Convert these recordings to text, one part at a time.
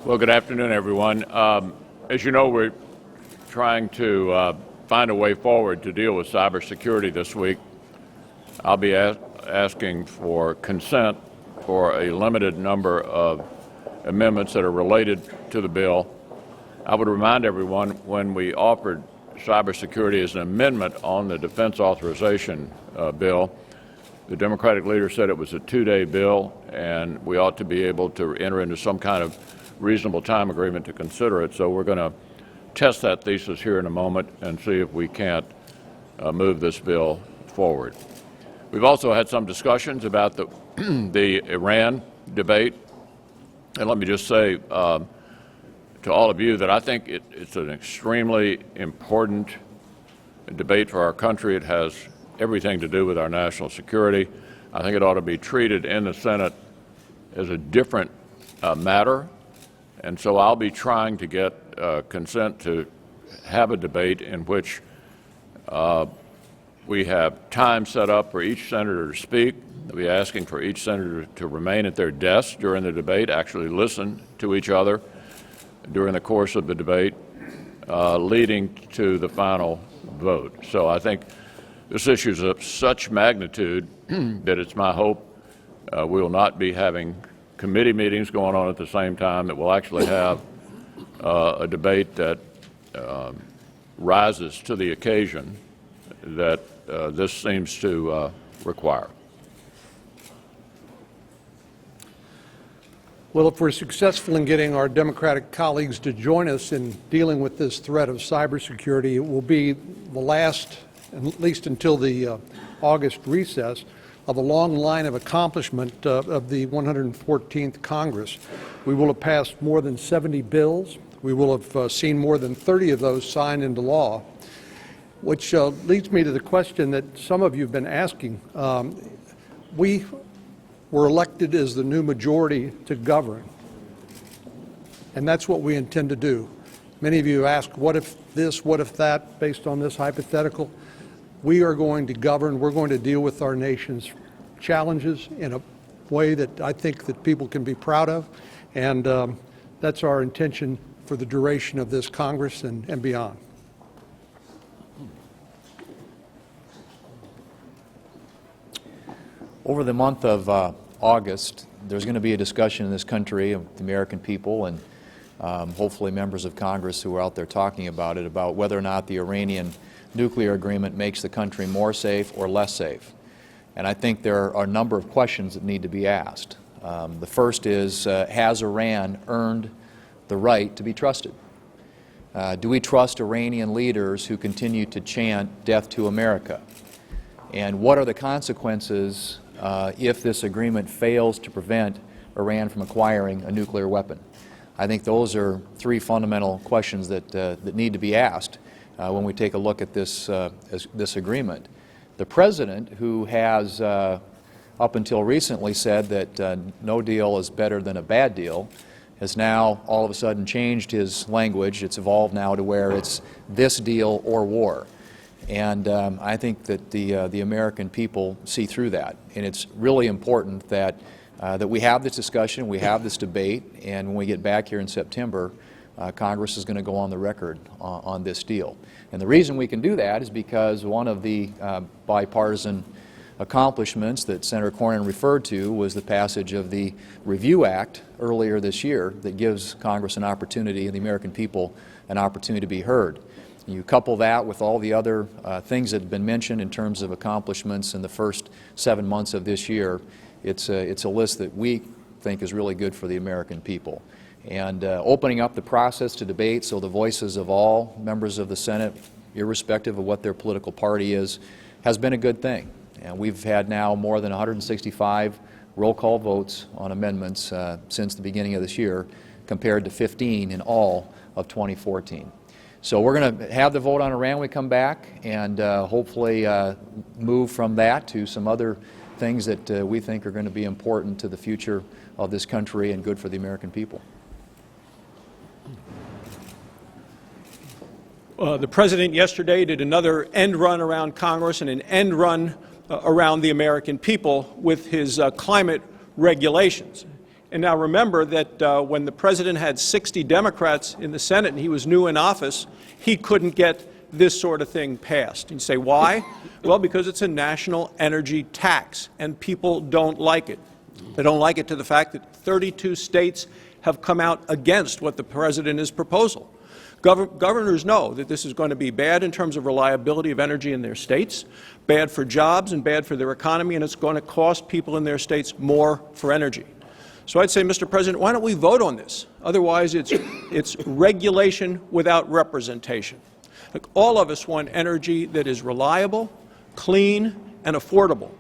Well, good afternoon, everyone. As you know, we're trying to find a way forward to deal with cybersecurity this week. I'll be asking for consent for a limited number of amendments that are related to the bill. I would remind everyone, when we offered cybersecurity as an amendment on the defense authorization bill, the Democratic leader said it was a two-day bill, and we ought to be able to enter into some kind of reasonable time agreement to consider it. So we're going to test that thesis here in a moment and see if we can't move this bill forward. We've also had some discussions about the Iran debate, and let me just say to all of you that I think it's an extremely important debate for our country. It has everything to do with our national security. I think it ought to be treated in the Senate as a different matter, and so I'll be trying to get consent to have a debate in which we have time set up for each senator to speak. I'll be asking for each senator to remain at their desk during the debate, actually listen to each other during the course of the debate, leading to the final vote. So I think this issue is of such magnitude that it's my hope we will not be having committee meetings going on at the same time, that we'll actually have a debate that rises to the occasion that this seems to require. Well, if we're successful in getting our Democratic colleagues to join us in dealing with this threat of cybersecurity, it will be the last, at least until the August recess, of a long line of accomplishment of the 114th Congress. We will have passed more than 70 bills. We will have seen more than 30 of those signed into law, which leads me to the question that some of you have been asking. We were elected as the new majority to govern, and that's what we intend to do. Many of you ask, what if this, what if that, based on this hypothetical? We are going to govern. We're going to deal with our nation's challenges in a way that I think that people can be proud of, and that's our intention for the duration of this Congress and beyond. Over the month of August, there's going to be a discussion in this country of the American people and hopefully members of Congress who are out there talking about it, about whether or not the Iranian nuclear agreement makes the country more safe or less safe. And I think there are a number of questions that need to be asked. The first is, has Iran earned the right to be trusted? Do we trust Iranian leaders who continue to chant death to America? And what are the consequences if this agreement fails to prevent Iran from acquiring a nuclear weapon? I think those are three fundamental questions that need to be asked when we take a look at this agreement. The President, who has up until recently said that no deal is better than a bad deal, has now all of a sudden changed his language. It's evolved now to where it's this deal or war. And I think that the American people see through that. And it's really important that we have this discussion, we have this debate, and when we get back here in September, Congress is going to go on the record on this deal. And the reason we can do that is because one of the bipartisan accomplishments that Senator Cornyn referred to was the passage of the Review Act earlier this year that gives Congress an opportunity and the American people an opportunity to be heard. You couple that with all the other things that have been mentioned in terms of accomplishments in the first 7 months of this year, it's a list that we think is really good for the American people. And opening up the process to debate so the voices of all members of the Senate, irrespective of what their political party is, has been a good thing. And we've had now more than 165 roll call votes on amendments since the beginning of this year, compared to 15 in all of 2014. So we're going to have the vote on Iran when we come back, and hopefully move from that to some other things that we think are going to be important to the future of this country and good for the American people. The President yesterday did another end run around Congress and an end run around the American people with his climate regulations. And now remember that when the president had 60 Democrats in the Senate and he was new in office, he couldn't get this sort of thing passed. And you say, why? Well, because it's a national energy tax, and people don't like it. They don't like it to the fact that 32 states have come out against what the president is proposing. Governors know that this is going to be bad in terms of reliability of energy in their states, bad for jobs and bad for their economy, and it's going to cost people in their states more for energy. So I'd say, Mr. President, why don't we vote on this? Otherwise, it's regulation without representation. Look, all of us want energy that is reliable, clean, and affordable.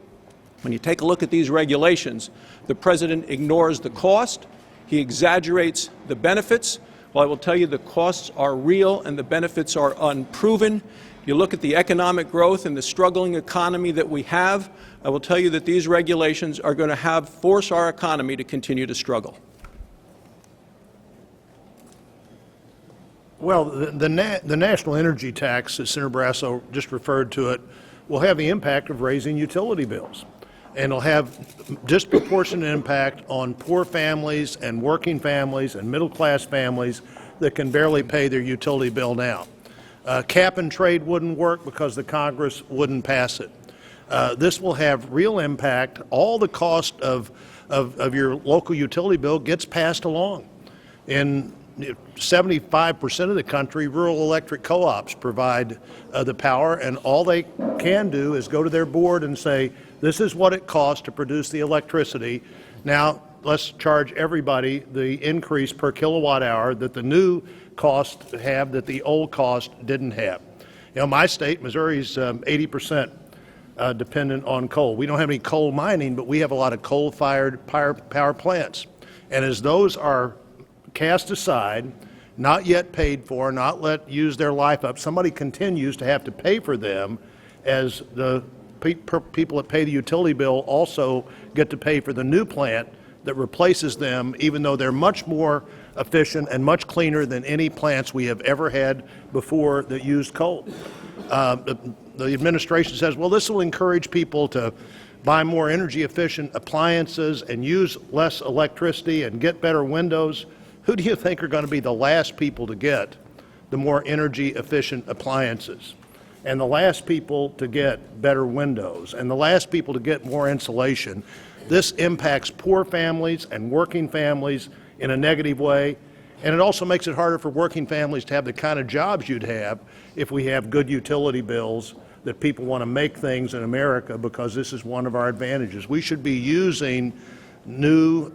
When you take a look at these regulations, the president ignores the cost, he exaggerates the benefits. Well, I will tell you the costs are real and the benefits are unproven. You look at the economic growth and the struggling economy that we have, I will tell you that these regulations are going to force our economy to continue to struggle. Well, the national energy tax, as Senator Barrasso just referred to it, will have the impact of raising utility bills. And it'll have disproportionate impact on poor families and working families and middle-class families that can barely pay their utility bill now. Cap and trade wouldn't work because the Congress wouldn't pass it. This will have real impact. All the cost of your local utility bill gets passed along. In 75% of the country, rural electric co-ops provide the power, and all they can do is go to their board and say, this is what it costs to produce the electricity. Now let's charge everybody the increase per kilowatt hour that the new costs have that the old cost didn't have. You know, my state, Missouri, is 80% dependent on coal. We don't have any coal mining, but we have a lot of coal-fired power plants. And as those are cast aside, not yet paid for, not let use their life up, somebody continues to have to pay for them, as the people that pay the utility bill also get to pay for the new plant that replaces them, even though they're much more efficient and much cleaner than any plants we have ever had before that used coal. The administration says, well, this will encourage people to buy more energy efficient appliances and use less electricity and get better windows. Who do you think are going to be the last people to get the more energy efficient appliances, and the last people to get better windows, and the last people to get more insulation? This impacts poor families and working families in a negative way, and it also makes it harder for working families to have the kind of jobs you'd have if we have good utility bills that people want to make things in America, because this is one of our advantages. We should be using new,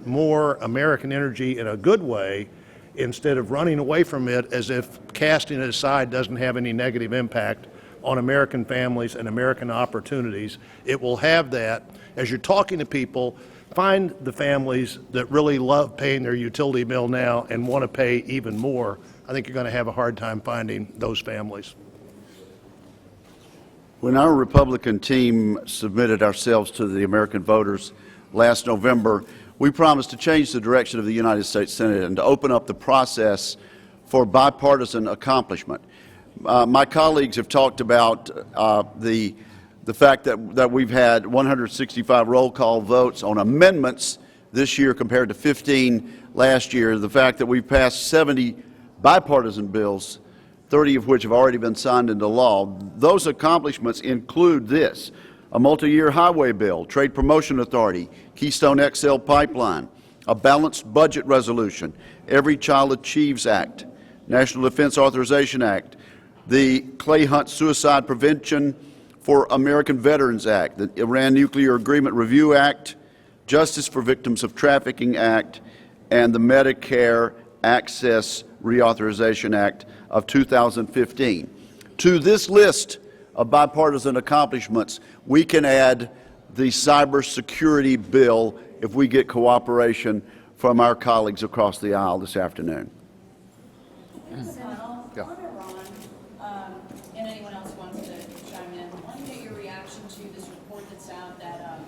more American energy in a good way instead of running away from it as if casting it aside doesn't have any negative impact on American families and American opportunities. It will have that. As you're talking to people, find the families that really love paying their utility bill now and want to pay even more. I think you're going to have a hard time finding those families. When our Republican team submitted ourselves to the American voters last November, we promised to change the direction of the United States Senate and to open up the process for bipartisan accomplishment. My colleagues have talked about the fact that we've had 165 roll call votes on amendments this year compared to 15 last year, the fact that we've passed 70 bipartisan bills, 30 of which have already been signed into law. Those accomplishments include this: a multi-year highway bill, trade promotion authority, Keystone XL pipeline, a balanced budget resolution, Every Child Achieves Act, National Defense Authorization Act, the Clay Hunt Suicide Prevention for American Veterans Act, the Iran Nuclear Agreement Review Act, Justice for Victims of Trafficking Act, and the Medicare Access Reauthorization Act of 2015. To this list of bipartisan accomplishments, we can add the cybersecurity bill if we get cooperation from our colleagues across the aisle this afternoon. Yeah. On Iran, and anyone else who wants to chime in, I want to get your reaction to this report that's out that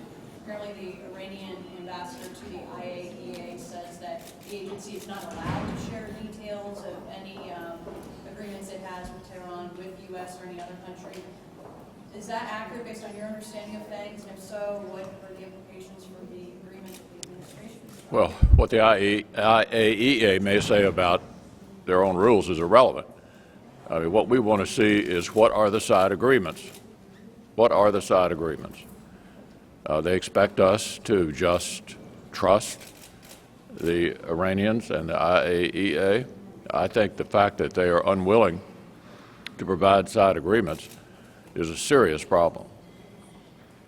apparently the Iranian ambassador to the IAEA says that the agency is not allowed to share details of any agreements it has with Tehran, with U.S. or any other country. Is that accurate based on your understanding of things? And if so, what are the implications for the agreement with the administration? Well, what the IAEA may say about their own rules is irrelevant. I mean, what we want to see is what are the side agreements? What are the side agreements? They expect us to just trust the Iranians and the IAEA. I think the fact that they are unwilling to provide side agreements is a serious problem.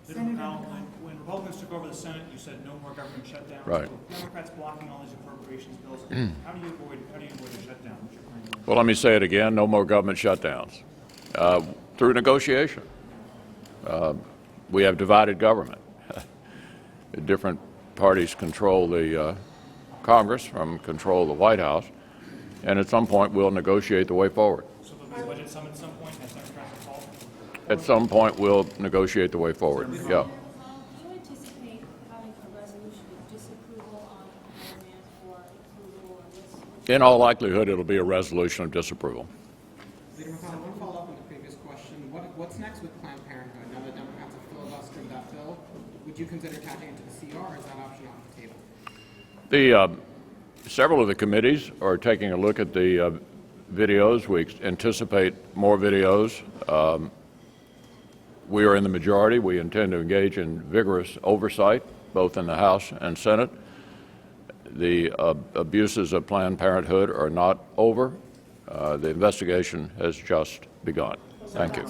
Senator Powell, when Republicans took over the Senate, you said no more government shutdown. Right. With Democrats blocking all these appropriations bills. How do you avoid a shutdown? What's your plan? Well, let me say it again, no more government shutdowns. Through negotiation. We have divided government. Different parties control the Congress from control the White House, and at some point we'll negotiate the way forward. So there'll be a budget summit at some point, as Democrats have called? At some point we'll negotiate the way forward. Yeah. Do you anticipate having a resolution of disapproval on Iran for approval or this? In all likelihood, it'll be a resolution of disapproval. Leader McConnell, one follow-up on the previous question. What's next with Planned Parenthood? Now that Democrats have filibustered that bill, would you consider tacking into the CR, or is that option off the table? Several of the committees are taking a look at the videos. We anticipate more videos. We are in the majority. We intend to engage in vigorous oversight, both in the House and Senate. The abuses of Planned Parenthood are not over. The investigation has just begun. Thank you.